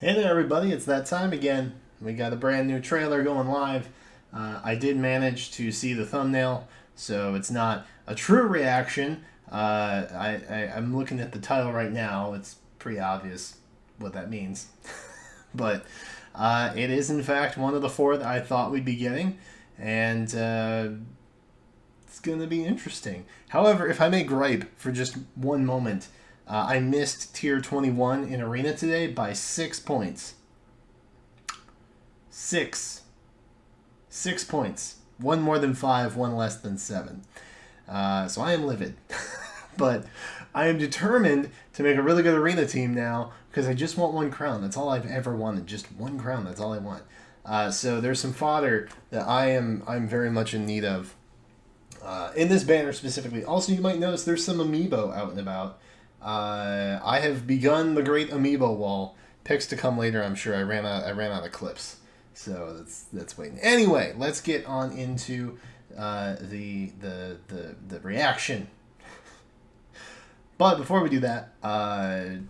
Hey there, everybody. It's that time again. We got a brand new trailer going live. I did manage to see the thumbnail, so it's not a true reaction. I'm looking at the title right now. It's pretty obvious what that means. But it is, in fact, one of the four that I thought we'd be getting, and it's going to be interesting. However, if I may gripe for just one moment, I missed tier 21 in Arena today by 6 points. Six. 6 points. One more than five, one less than seven. So I am livid. But I am determined to make a really good arena team now because I just want one crown. That's all I've ever wanted. Just one crown. That's all I want. So there's some fodder that I'm very much in need of in this banner specifically. Also, you might notice there's some amiibo out and about. I have begun the great amiibo wall. Picks to come later, I'm sure. I ran out of clips, so that's waiting. Anyway, let's get on into the reaction. But before we do that,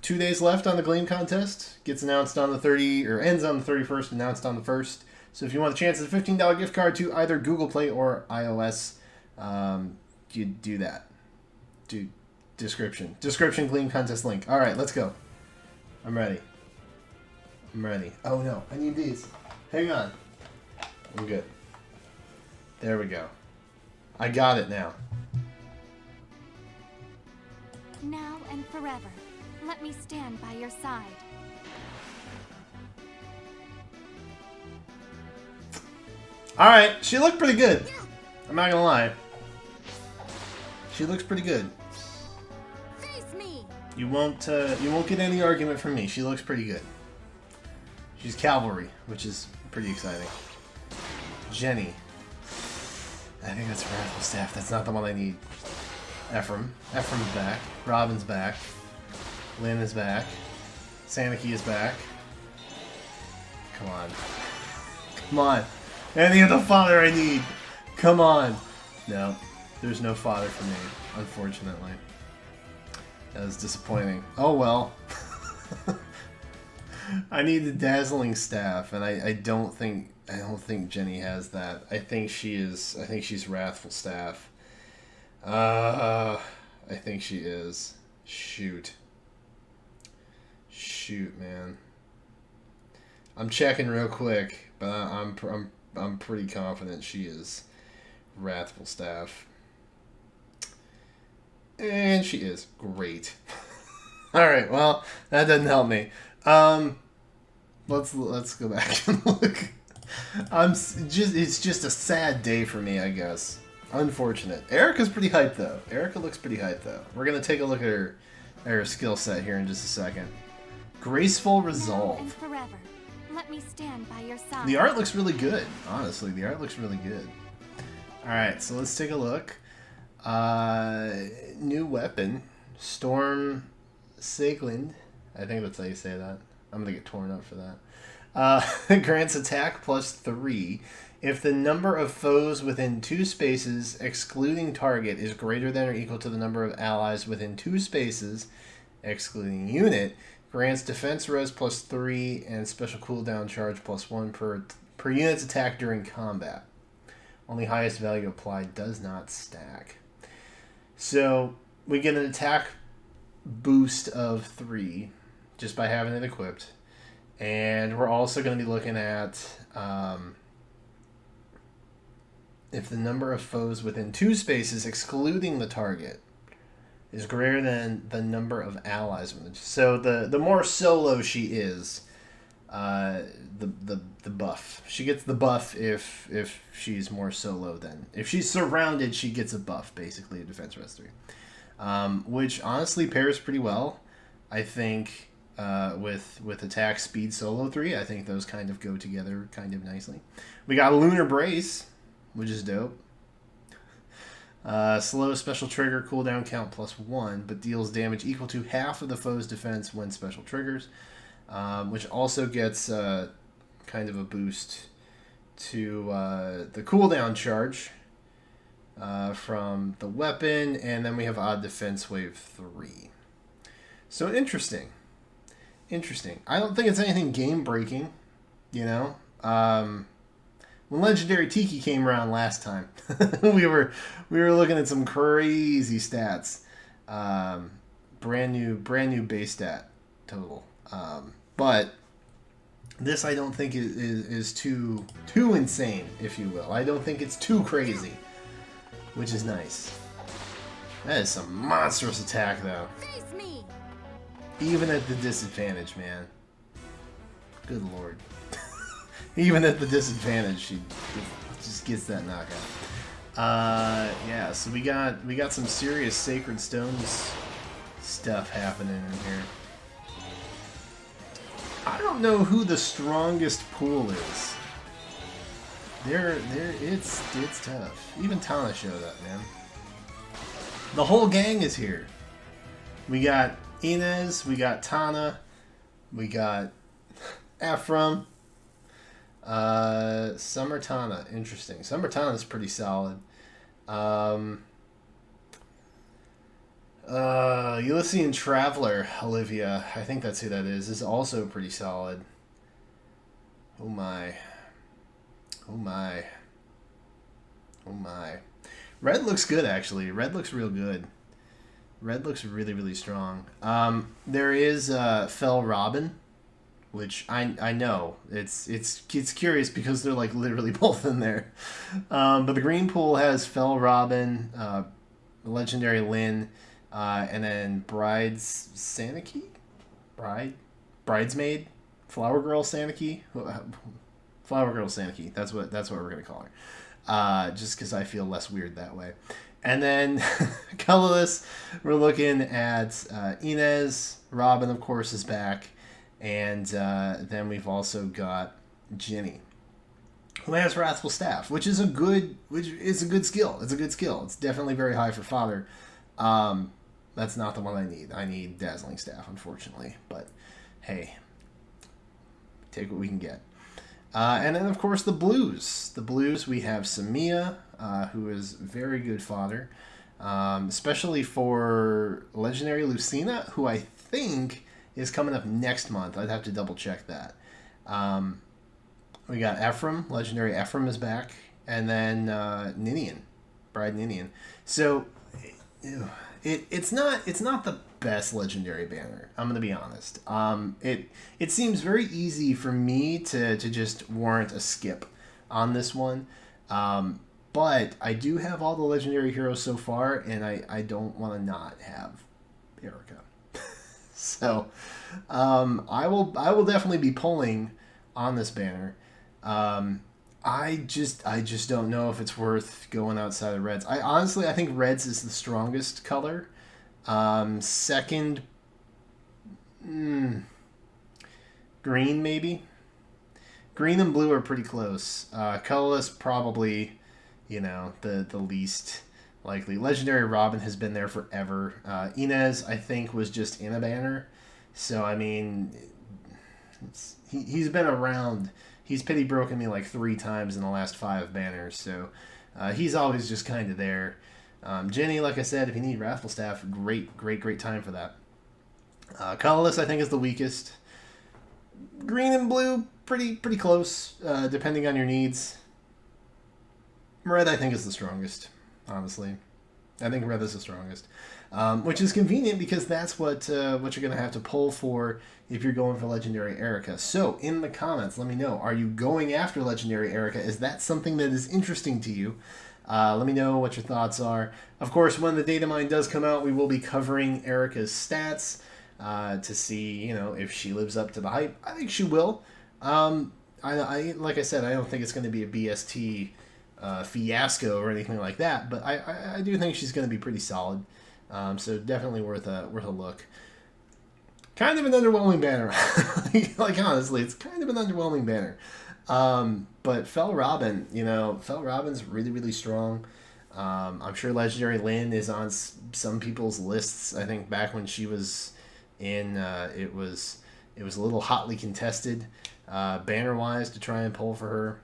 2 days left on the Gleam contest. Gets announced on the 30 or ends on the 31st. Announced on the 1st. So if you want a chance at a $15 gift card to either Google Play or iOS, you do that. Description Gleam contest link. All right, let's go. I'm ready. Oh no, I need these. Hang on. I'm good. There we go. I got it now. Now and forever, let me stand by your side. All right, she looked pretty good. I'm not gonna lie. She looks pretty good. Face me. You won't get any argument from me. She looks pretty good. She's cavalry, which is pretty exciting. Jenny. I think that's Radical Staff. That's not the one I need. Ephraim's back. Robin's back. Lynn is back. Saniki is back. Come on. Come on. Any of the fodder I need. Come on. No. There's no fodder for me, unfortunately. That was disappointing. Oh well. I need the dazzling staff, and I don't think Jenny has that. I think she's wrathful staff. I think she is. Shoot, man. I'm checking real quick, but I'm pretty confident she is wrathful staff. And she is. Great. Alright, well, that doesn't help me. Let's go back and look. It's just a sad day for me, I guess. Unfortunate. Eirika's pretty hyped though. Eirika looks pretty hyped though. We're gonna take a look at her skill set here in just a second. Graceful Resolve. Now and forever, let me stand by your side. The art looks really good, honestly. The art looks really good. Alright, so let's take a look. New weapon. Storm Sigland. I think that's how you say that. I'm gonna get torn up for that. Grants attack +3 if the number of foes within 2 spaces, excluding target, is greater than or equal to the number of allies within 2 spaces, excluding unit. Grants defense res +3 and special cooldown charge +1 per unit's attack during combat. Only highest value applied, does not stack. So we get an attack boost of 3 just by having it equipped. And we're also going to be looking at if the number of foes within 2 spaces, excluding the target, is greater than the number of allies. So the more solo she is, the buff. She gets the buff if she's more solo than. If she's surrounded, she gets a buff, basically, a defense res 3. Which honestly pairs pretty well, I think, with attack speed solo 3. I think those kind of go together kind of nicely. We got a Lunar Brace, which is dope. Slow special trigger, cooldown count +1, but deals damage equal to half of the foe's defense when special triggers, which also gets kind of a boost to the cooldown charge from the weapon, and then we have odd defense wave 3. So interesting. Interesting. I don't think it's anything game breaking. You know, when Legendary Tiki came around last time, we were looking at some crazy stats. Um, brand new base stat total. But this I don't think is too insane, if you will. I don't think it's too crazy, which is nice. That is some monstrous attack, though. Face me. Even at the disadvantage, man. Good lord. Even at the disadvantage, she just gets that knockout. Yeah. So we got some serious Sacred Stones stuff happening in here. I don't know who the strongest pool is. It's tough. Even Tana showed up, man. The whole gang is here. We got Inez, we got Tana, we got Ephraim, Summer Tana. Interesting. Summer Tana is pretty solid. Elysian Traveler, Olivia, I think that's who that is also pretty solid. Oh my. Oh my. Oh my. Red looks good, actually. Red looks real good. Red looks really, really strong. There is Fel Robin, which I know. It's curious because they're like literally both in there. But the green pool has Fel Robin, Legendary Lyn, and then Bridesmaid, Flower Girl Saniki, Flower Girl Saniki. That's what we're gonna call her. Just because I feel less weird that way. And then colorless, we're looking at Inez. Robin, of course, is back, and then we've also got Ginny, who has Wrathful Staff, which is a good skill. It's a good skill. It's definitely very high for fodder. That's not the one I need. I need Dazzling Staff, unfortunately. But hey, take what we can get. And then, of course, the blues. The blues, we have Samia, who is very good fodder, especially for Legendary Lucina, who I think is coming up next month. I'd have to double check that. We got Ephraim. Legendary Ephraim is back. And then Ninian, Bride Ninian. So it's not the best legendary banner. I'm gonna be honest. It seems very easy for me to just warrant a skip on this one. But I do have all the legendary heroes so far, and I don't want to not have Eirika. So I will definitely be pulling on this banner. I just don't know if it's worth going outside of reds. I think reds is the strongest color. Second, green maybe. Green and blue are pretty close. Colorless probably, the least likely. Legendary Robin has been there forever. Inez, I think, was just in a banner. So, I mean, he's been around. He's pity broken me like 3 times in the last 5 banners. So, he's always just kind of there. Jenny, like I said, if you need Wrathful Staff, great time for that. Colorless, I think, is the weakest. Green and blue, pretty close, depending on your needs. Red, I think, is the strongest, honestly. I think red is the strongest, which is convenient because that's what you're going to have to pull for if you're going for Legendary Eirika. So, in the comments, let me know. Are you going after Legendary Eirika? Is that something that is interesting to you? Let me know what your thoughts are. Of course, when the data mine does come out, we will be covering Eirika's stats to see, if she lives up to the hype. I think she will. I like I said, I don't think it's going to be a BST fiasco or anything like that, but I do think she's going to be pretty solid. So definitely worth a look. Kind of an underwhelming banner. like honestly, it's kind of an underwhelming banner. But Fel Robin, Fel Robin's really, really strong. I'm sure Legendary Lyn is on some people's lists. I think back when she was in, it was a little hotly contested, banner-wise, to try and pull for her.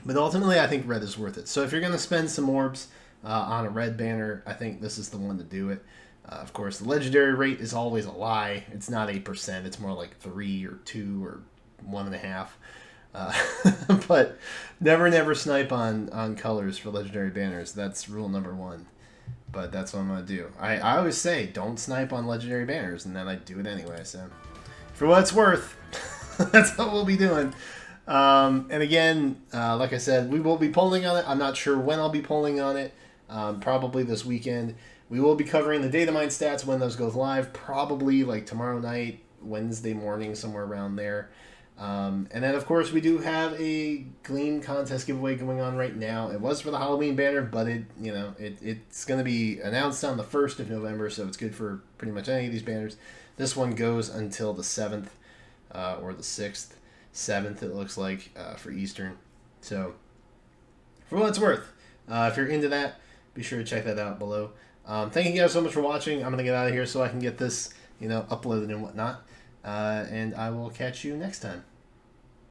But ultimately, I think red is worth it. So if you're going to spend some orbs on a red banner, I think this is the one to do it. Of course, the legendary rate is always a lie. It's not 8%. It's more like 3 or 2 or 1.5. But never snipe on colors for legendary banners. That's rule number 1. But that's what I'm going to do. I always say, don't snipe on legendary banners, and then I do it anyway. So, for what it's worth, that's what we'll be doing. And again, like I said, we will be polling on it. I'm not sure when I'll be polling on it. Probably this weekend. We will be covering the data mine stats when those go live. Probably like tomorrow night, Wednesday morning, somewhere around there. And then, of course, we do have a Gleam contest giveaway going on right now. It was for the Halloween banner, but it's going to be announced on the 1st of November, so it's good for pretty much any of these banners. This one goes until the 7th or the 6th. 7th, it looks like, for Eastern. So, for what it's worth, if you're into that, be sure to check that out below. Thank you guys so much for watching. I'm going to get out of here so I can get this, uploaded and whatnot. And I will catch you next time.